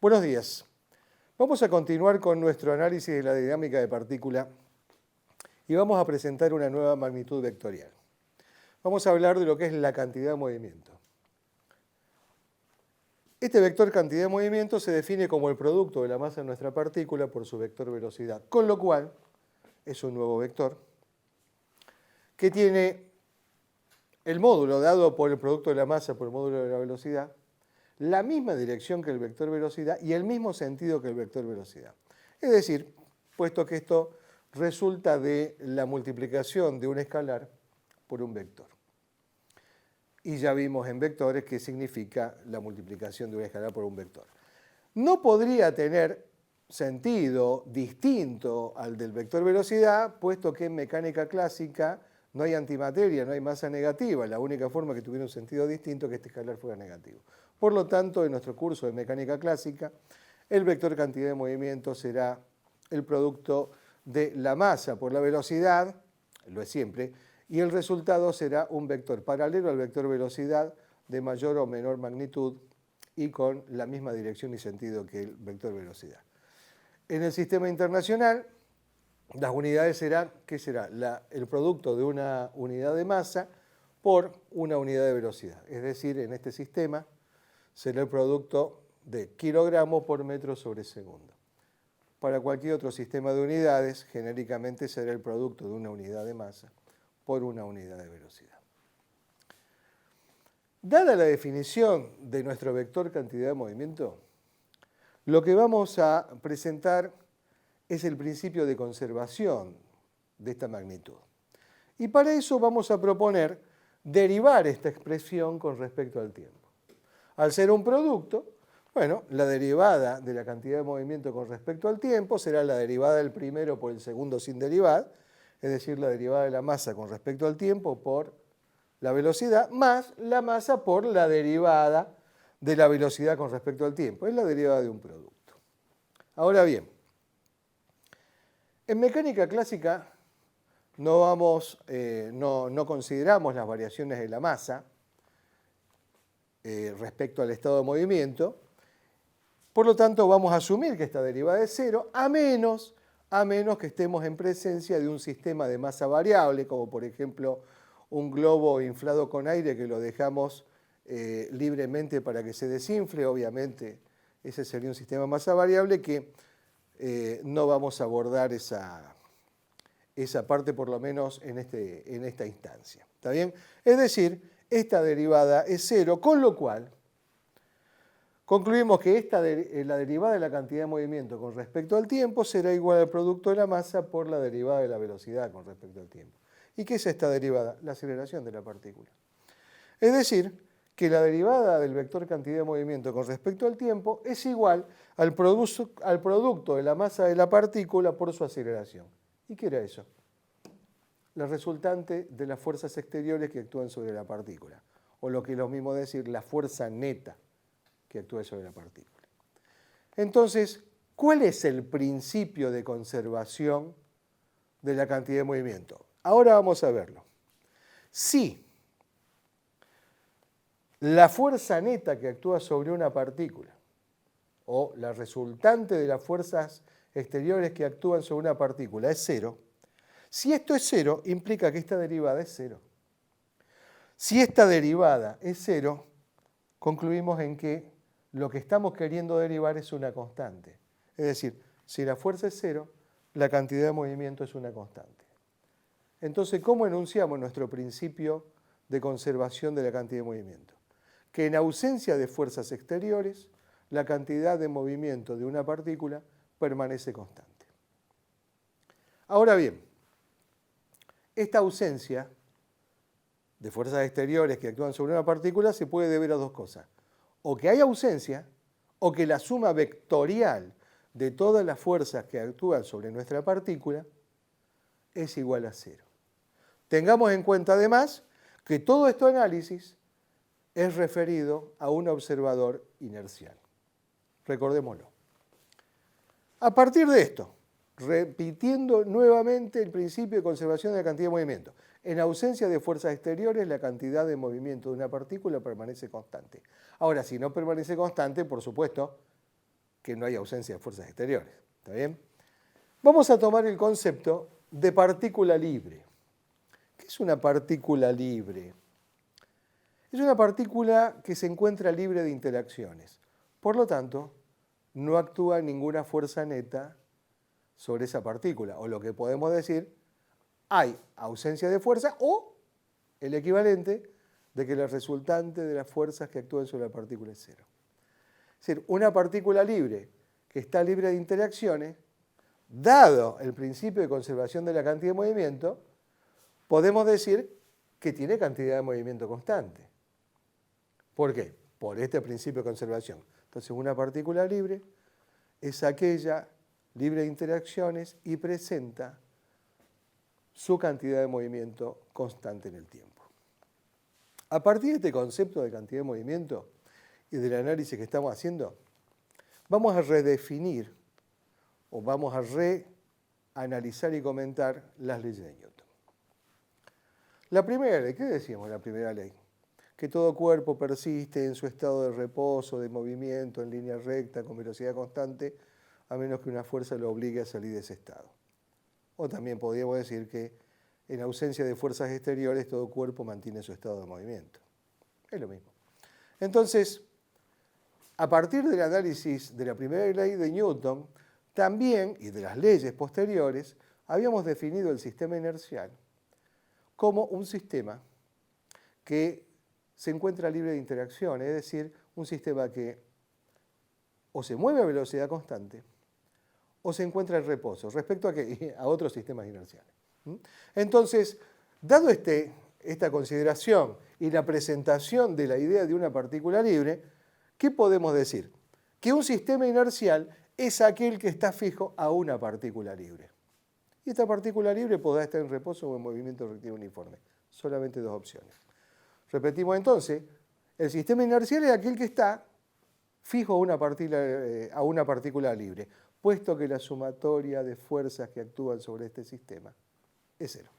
Buenos días. Vamos a continuar con nuestro análisis de la dinámica de partícula y vamos a presentar una nueva magnitud vectorial. Vamos a hablar de lo que es la cantidad de movimiento. Este vector cantidad de movimiento se define como el producto de la masa de nuestra partícula por su vector velocidad, con lo cual es un nuevo vector que tiene el módulo dado por el producto de la masa por el módulo de la velocidad, la misma dirección que el vector velocidad y el mismo sentido que el vector velocidad. Es decir, puesto que esto resulta de la multiplicación de un escalar por un vector. Y ya vimos en vectores qué significa la multiplicación de un escalar por un vector. No podría tener sentido distinto al del vector velocidad, puesto que en mecánica clásica no hay antimateria, no hay masa negativa. La única forma que tuviera un sentido distinto es que este escalar fuera negativo. Por lo tanto, en nuestro curso de mecánica clásica, el vector cantidad de movimiento será el producto de la masa por la velocidad, lo es siempre, y el resultado será un vector paralelo al vector velocidad de mayor o menor magnitud y con la misma dirección y sentido que el vector velocidad. En el sistema internacional, las unidades serán, ¿qué será? El producto de una unidad de masa por una unidad de velocidad. Es decir, en este sistema será el producto de kilogramos por metro sobre segundo. Para cualquier otro sistema de unidades, genéricamente será el producto de una unidad de masa por una unidad de velocidad. Dada la definición de nuestro vector cantidad de movimiento, lo que vamos a presentar es el principio de conservación de esta magnitud. Y para eso vamos a proponer derivar esta expresión con respecto al tiempo. Al ser un producto, bueno, la derivada de la cantidad de movimiento con respecto al tiempo será la derivada del primero por el segundo sin derivada, es decir, la derivada de la masa con respecto al tiempo por la velocidad, más la masa por la derivada de la velocidad con respecto al tiempo. Es la derivada de un producto. Ahora bien, en mecánica clásica no consideramos las variaciones de la masa respecto al estado de movimiento. Por lo tanto, vamos a asumir que esta derivada es cero, a menos que estemos en presencia de un sistema de masa variable, como por ejemplo un globo inflado con aire que lo dejamos libremente para que se desinfle. Obviamente, ese sería un sistema de masa variable que no vamos a abordar esa parte, por lo menos en esta instancia. ¿Está bien? Es decir, esta derivada es cero, con lo cual concluimos que la derivada de la cantidad de movimiento con respecto al tiempo será igual al producto de la masa por la derivada de la velocidad con respecto al tiempo. ¿Y qué es esta derivada? La aceleración de la partícula. Es decir, que la derivada del vector cantidad de movimiento con respecto al tiempo es igual al producto de la masa de la partícula por su aceleración. ¿Y qué era eso? La resultante de las fuerzas exteriores que actúan sobre la partícula, o lo que es lo mismo decir, la fuerza neta que actúa sobre la partícula. Entonces, ¿cuál es el principio de conservación de la cantidad de movimiento? Ahora vamos a verlo. Si la fuerza neta que actúa sobre una partícula, o la resultante de las fuerzas exteriores que actúan sobre una partícula es cero, si esto es cero, implica que esta derivada es cero. Si esta derivada es cero, concluimos en que lo que estamos queriendo derivar es una constante. Es decir, si la fuerza es cero, la cantidad de movimiento es una constante. Entonces, ¿cómo enunciamos nuestro principio de conservación de la cantidad de movimiento? Que en ausencia de fuerzas exteriores, la cantidad de movimiento de una partícula permanece constante. Ahora bien, esta ausencia de fuerzas exteriores que actúan sobre una partícula se puede deber a dos cosas. O que hay ausencia, o que la suma vectorial de todas las fuerzas que actúan sobre nuestra partícula es igual a cero. Tengamos en cuenta además que todo este análisis es referido a un observador inercial. Recordémoslo. A partir de esto, repitiendo nuevamente el principio de conservación de la cantidad de movimiento, en ausencia de fuerzas exteriores, la cantidad de movimiento de una partícula permanece constante. Ahora, si no permanece constante, por supuesto, que no hay ausencia de fuerzas exteriores. ¿Está bien? Vamos a tomar el concepto de partícula libre. ¿Qué es una partícula libre? Es una partícula que se encuentra libre de interacciones. Por lo tanto, no actúa ninguna fuerza neta sobre esa partícula. O lo que podemos decir, hay ausencia de fuerza o el equivalente de que la resultante de las fuerzas que actúan sobre la partícula es cero. Es decir, una partícula libre que está libre de interacciones, dado el principio de conservación de la cantidad de movimiento, podemos decir que tiene cantidad de movimiento constante. ¿Por qué? Por este principio de conservación. Entonces, una partícula libre es aquella libre de interacciones y presenta su cantidad de movimiento constante en el tiempo. A partir de este concepto de cantidad de movimiento y del análisis que estamos haciendo, vamos a redefinir o vamos a reanalizar y comentar las leyes de Newton. La primera ley, ¿qué decíamos la primera ley? Que todo cuerpo persiste en su estado de reposo, de movimiento, en línea recta, con velocidad constante, a menos que una fuerza lo obligue a salir de ese estado. O también podríamos decir que en ausencia de fuerzas exteriores, todo cuerpo mantiene su estado de movimiento. Es lo mismo. Entonces, a partir del análisis de la primera ley de Newton, también, y de las leyes posteriores, habíamos definido el sistema inercial como un sistema que se encuentra libre de interacción, es decir, un sistema que o se mueve a velocidad constante o se encuentra en reposo, respecto a otros sistemas inerciales. Entonces, dado esta consideración y la presentación de la idea de una partícula libre, ¿qué podemos decir? Que un sistema inercial es aquel que está fijo a una partícula libre. Y esta partícula libre podrá estar en reposo o en movimiento rectilíneo uniforme. Solamente dos opciones. Repetimos entonces, el sistema inercial es aquel que está fijo a una partícula libre, puesto que la sumatoria de fuerzas que actúan sobre este sistema es cero.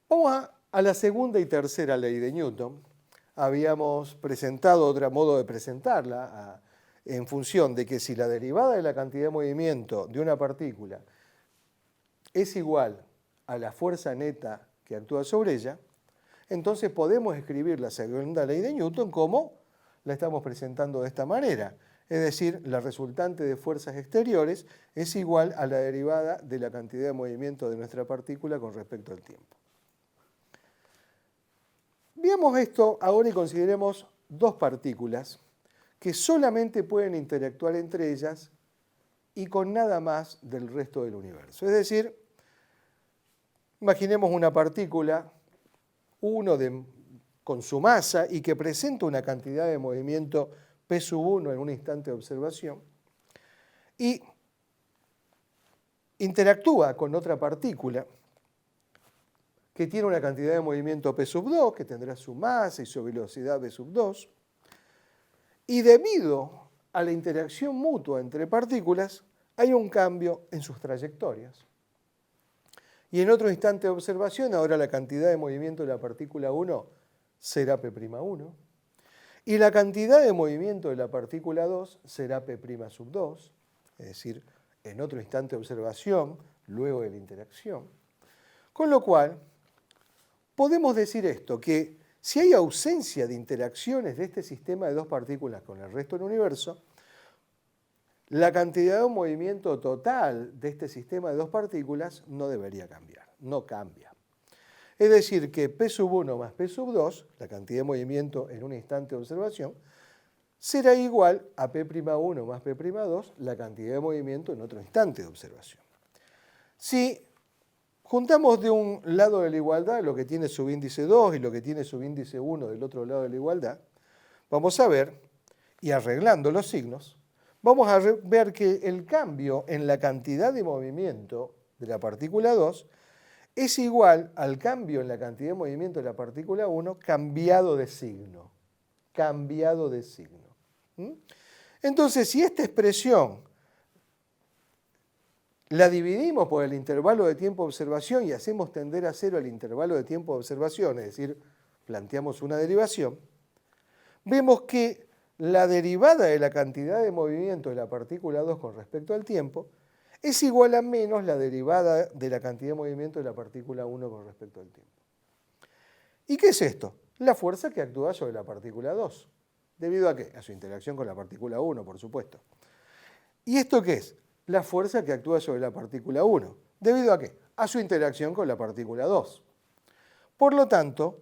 Vamos a la segunda y tercera ley de Newton. Habíamos presentado otro modo de presentarla en función de que si la derivada de la cantidad de movimiento de una partícula es igual a la fuerza neta que actúa sobre ella, entonces podemos escribir la segunda ley de Newton como la estamos presentando de esta manera. Es decir, la resultante de fuerzas exteriores es igual a la derivada de la cantidad de movimiento de nuestra partícula con respecto al tiempo. Veamos esto ahora y consideremos dos partículas que solamente pueden interactuar entre ellas y con nada más del resto del universo. Es decir, imaginemos una partícula, con su masa y que presenta una cantidad de movimiento P1 en un instante de observación y interactúa con otra partícula que tiene una cantidad de movimiento P2, que tendrá su masa y su velocidad V2, y debido a la interacción mutua entre partículas, hay un cambio en sus trayectorias. Y en otro instante de observación, ahora la cantidad de movimiento de la partícula 1 será P'1, y la cantidad de movimiento de la partícula 2 será P'2, es decir, en otro instante de observación, luego de la interacción. Con lo cual, podemos decir esto, que si hay ausencia de interacciones de este sistema de dos partículas con el resto del universo, la cantidad de movimiento total de este sistema de dos partículas no debería cambiar, no cambia. Es decir, que P1 más P2, la cantidad de movimiento en un instante de observación, será igual a P'1 más P'2, la cantidad de movimiento en otro instante de observación. Si juntamos de un lado de la igualdad lo que tiene subíndice 2 y lo que tiene subíndice 1 del otro lado de la igualdad, vamos a ver, y arreglando los signos, vamos a ver que el cambio en la cantidad de movimiento de la partícula 2 es igual al cambio en la cantidad de movimiento de la partícula 1 cambiado de signo. Cambiado de signo. Entonces, si esta expresión la dividimos por el intervalo de tiempo de observación y hacemos tender a cero el intervalo de tiempo de observación, es decir, planteamos una derivación, vemos que la derivada de la cantidad de movimiento de la partícula 2 con respecto al tiempo es igual a menos la derivada de la cantidad de movimiento de la partícula 1 con respecto al tiempo. ¿Y qué es esto? La fuerza que actúa sobre la partícula 2. ¿Debido a qué? A su interacción con la partícula 1, por supuesto. ¿Y esto qué es? La fuerza que actúa sobre la partícula 1. ¿Debido a qué? A su interacción con la partícula 2. Por lo tanto,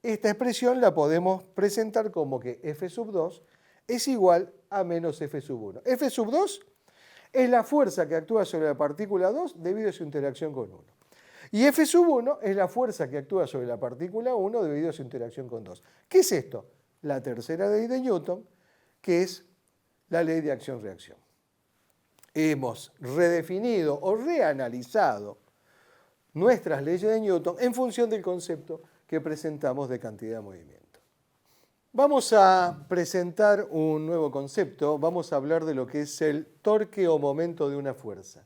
esta expresión la podemos presentar como que f sub 2 es igual a menos f sub 1. F sub 2 es la fuerza que actúa sobre la partícula 2 debido a su interacción con 1. Y F sub 1 es la fuerza que actúa sobre la partícula 1 debido a su interacción con 2. ¿Qué es esto? La tercera ley de Newton, que es la ley de acción-reacción. Hemos redefinido o reanalizado nuestras leyes de Newton en función del concepto que presentamos de cantidad de movimiento. Vamos a presentar un nuevo concepto. Vamos a hablar de lo que es el torque o momento de una fuerza.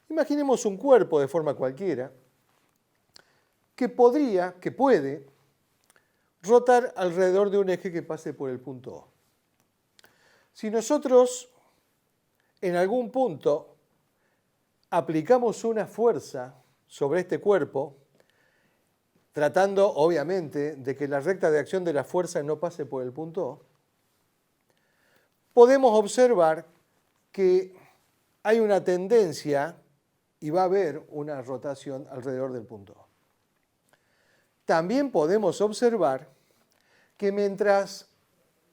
Imaginemos un cuerpo de forma cualquiera que puede rotar alrededor de un eje que pase por el punto O. Si nosotros en algún punto aplicamos una fuerza sobre este cuerpo, tratando obviamente de que la recta de acción de la fuerza no pase por el punto O, podemos observar que hay una tendencia y va a haber una rotación alrededor del punto O. También podemos observar que mientras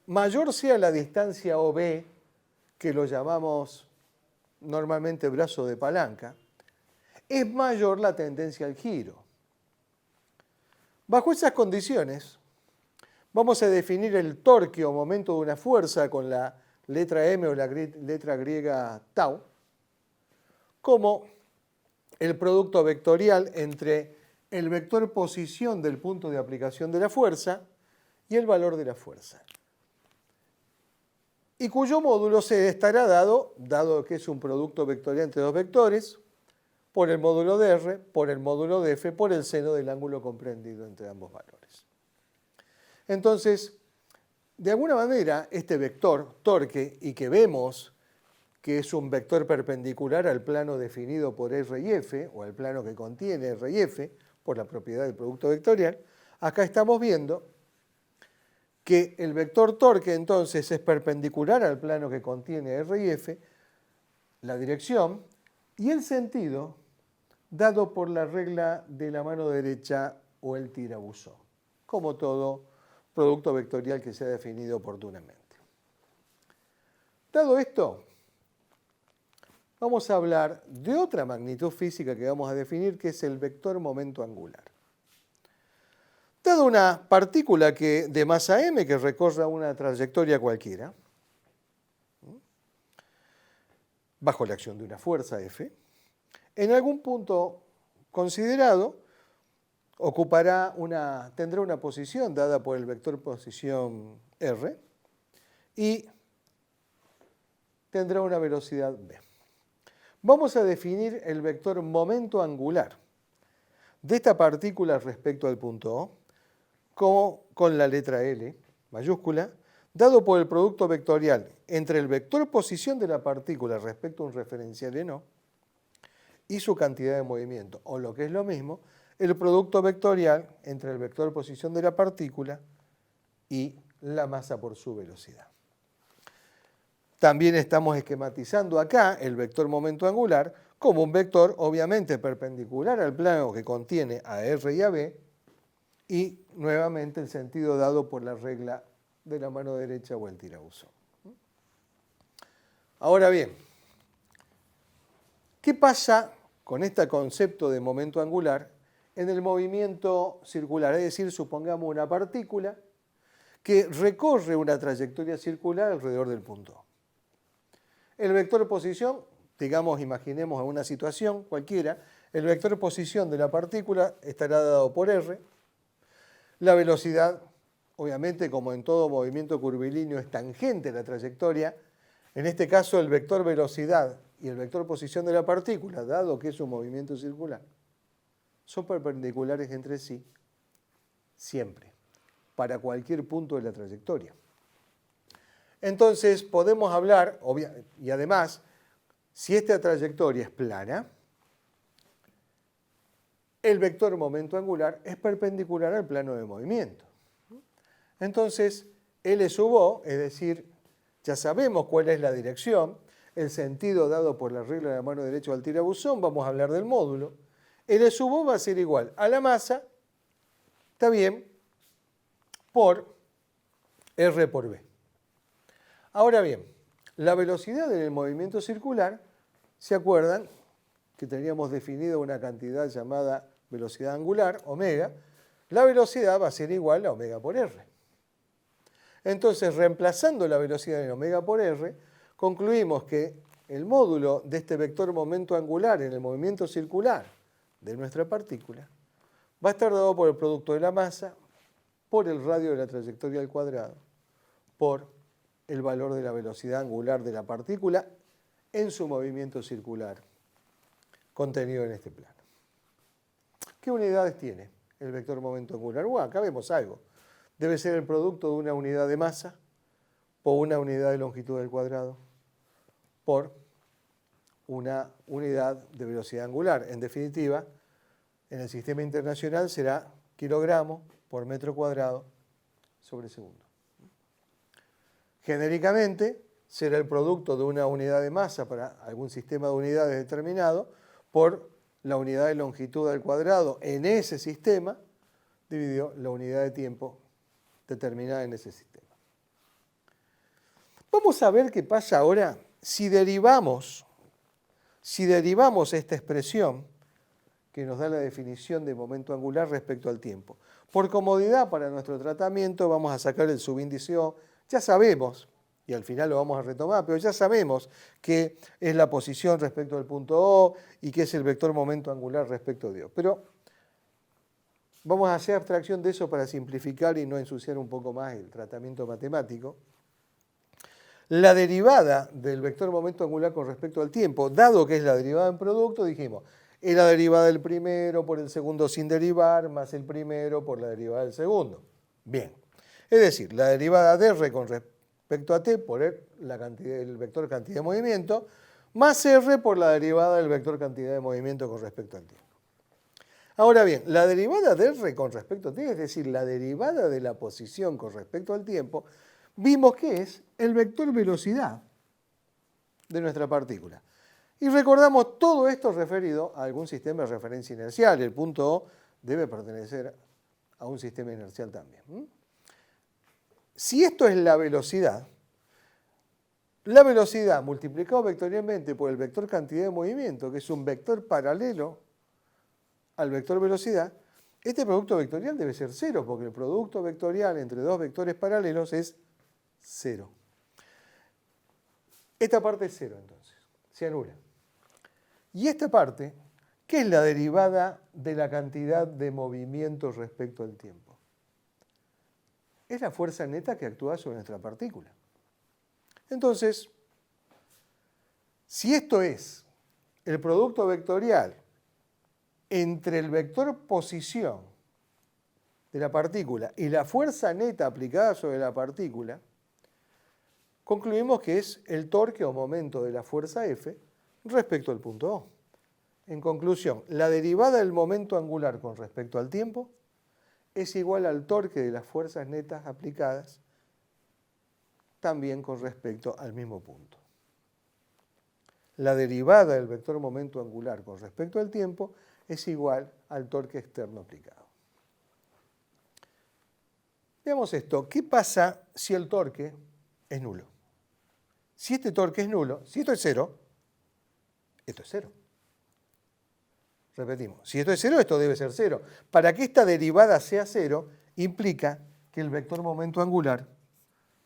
mayor sea la distancia OB, que lo llamamos normalmente brazo de palanca, es mayor la tendencia al giro. Bajo esas condiciones, vamos a definir el torque o momento de una fuerza con la letra M o la letra griega tau como el producto vectorial entre el vector posición del punto de aplicación de la fuerza y el valor de la fuerza. Y cuyo módulo se estará dado que es un producto vectorial entre dos vectores, por el módulo de R, por el módulo de F, por el seno del ángulo comprendido entre ambos valores. Entonces, de alguna manera, este vector torque, y que vemos que es un vector perpendicular al plano definido por R y F, o al plano que contiene R y F, por la propiedad del producto vectorial, acá estamos viendo que el vector torque entonces es perpendicular al plano que contiene R y F, la dirección y el sentido dado por la regla de la mano derecha o el tirabuzón, como todo producto vectorial que se ha definido oportunamente. Dado esto, vamos a hablar de otra magnitud física que vamos a definir, que es el vector momento angular. Dado una partícula de masa m que recorra una trayectoria cualquiera, bajo la acción de una fuerza F, en algún punto considerado tendrá una posición dada por el vector posición R y tendrá una velocidad v. Vamos a definir el vector momento angular de esta partícula respecto al punto O como con la letra L mayúscula, dado por el producto vectorial entre el vector posición de la partícula respecto a un referencial en O y su cantidad de movimiento, o lo que es lo mismo, el producto vectorial entre el vector posición de la partícula y la masa por su velocidad. También estamos esquematizando acá el vector momento angular como un vector obviamente perpendicular al plano que contiene a R y a B, y nuevamente el sentido dado por la regla de la mano derecha o el tirabuzón. Ahora bien, ¿qué pasa con este concepto de momento angular en el movimiento circular? Es decir, supongamos una partícula que recorre una trayectoria circular alrededor del punto O. El vector posición, imaginemos una situación cualquiera, el vector posición de la partícula estará dado por R. La velocidad, obviamente, como en todo movimiento curvilíneo, es tangente a la trayectoria. En este caso, el vector velocidad y el vector posición de la partícula, dado que es un movimiento circular, son perpendiculares entre sí siempre, para cualquier punto de la trayectoria. Entonces podemos hablar, y además, si esta trayectoria es plana, el vector momento angular es perpendicular al plano de movimiento. Entonces, L sub O, es decir, ya sabemos cuál es la dirección, el sentido dado por la regla de la mano derecha del tirabuzón, vamos a hablar del módulo. L sub O va a ser igual a la masa, está bien, por R por B. Ahora bien, la velocidad en el movimiento circular, ¿se acuerdan que teníamos definido una cantidad llamada velocidad angular, omega? La velocidad va a ser igual a omega por R. Entonces, reemplazando la velocidad en omega por R, concluimos que el módulo de este vector momento angular en el movimiento circular de nuestra partícula va a estar dado por el producto de la masa, por el radio de la trayectoria al cuadrado, por el valor de la velocidad angular de la partícula en su movimiento circular contenido en este plano. ¿Qué unidades tiene el vector momento angular? Bueno, acá vemos algo. Debe ser el producto de una unidad de masa por una unidad de longitud del cuadrado por una unidad de velocidad angular. En definitiva, en el sistema internacional será kilogramo por metro cuadrado sobre segundo. Genéricamente, será el producto de una unidad de masa para algún sistema de unidades determinado por la unidad de longitud al cuadrado en ese sistema dividido la unidad de tiempo determinada en ese sistema. Vamos a ver qué pasa ahora si derivamos esta expresión que nos da la definición de momento angular respecto al tiempo. Por comodidad para nuestro tratamiento vamos a sacar el subíndice O. Ya sabemos, y al final lo vamos a retomar, pero ya sabemos que es la posición respecto al punto O y que es el vector momento angular respecto de O. Pero vamos a hacer abstracción de eso para simplificar y no ensuciar un poco más el tratamiento matemático. La derivada del vector momento angular con respecto al tiempo, dado que es la derivada en producto, dijimos, es la derivada del primero por el segundo sin derivar, más el primero por la derivada del segundo. Bien. Es decir, la derivada de R con respecto a t por el vector cantidad de movimiento, más R por la derivada del vector cantidad de movimiento con respecto al tiempo. Ahora bien, la derivada de R con respecto a t, es decir, la derivada de la posición con respecto al tiempo, vimos que es el vector velocidad de nuestra partícula. Y recordamos todo esto referido a algún sistema de referencia inercial. El punto O debe pertenecer a un sistema inercial también. Si esto es la velocidad multiplicado vectorialmente por el vector cantidad de movimiento, que es un vector paralelo al vector velocidad, este producto vectorial debe ser cero, porque el producto vectorial entre dos vectores paralelos es cero. Esta parte es cero, entonces, se anula. Y esta parte, ¿qué es la derivada de la cantidad de movimiento respecto al tiempo? Es la fuerza neta que actúa sobre nuestra partícula. Entonces, si esto es el producto vectorial entre el vector posición de la partícula y la fuerza neta aplicada sobre la partícula, concluimos que es el torque o momento de la fuerza F respecto al punto O. En conclusión, la derivada del momento angular con respecto al tiempo es igual al torque de las fuerzas netas aplicadas también con respecto al mismo punto. La derivada del vector momento angular con respecto al tiempo es igual al torque externo aplicado. Veamos esto. ¿Qué pasa si el torque es nulo? Si este torque es nulo, si esto es cero, esto es cero. Repetimos, si esto es cero, esto debe ser cero. Para que esta derivada sea cero, implica que el vector momento angular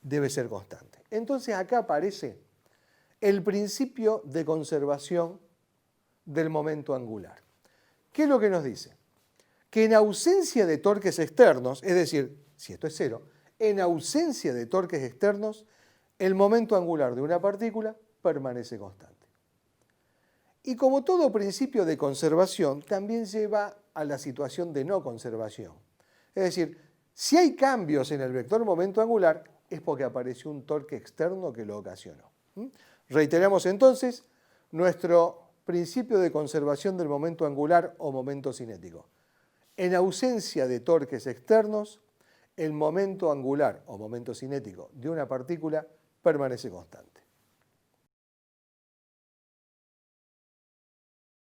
debe ser constante. Entonces acá aparece el principio de conservación del momento angular. ¿Qué es lo que nos dice? Que en ausencia de torques externos, es decir, si esto es cero, en ausencia de torques externos, el momento angular de una partícula permanece constante. Y como todo principio de conservación, también lleva a la situación de no conservación. Es decir, si hay cambios en el vector momento angular, es porque apareció un torque externo que lo ocasionó. Reiteramos entonces nuestro principio de conservación del momento angular o momento cinético. En ausencia de torques externos, el momento angular o momento cinético de una partícula permanece constante.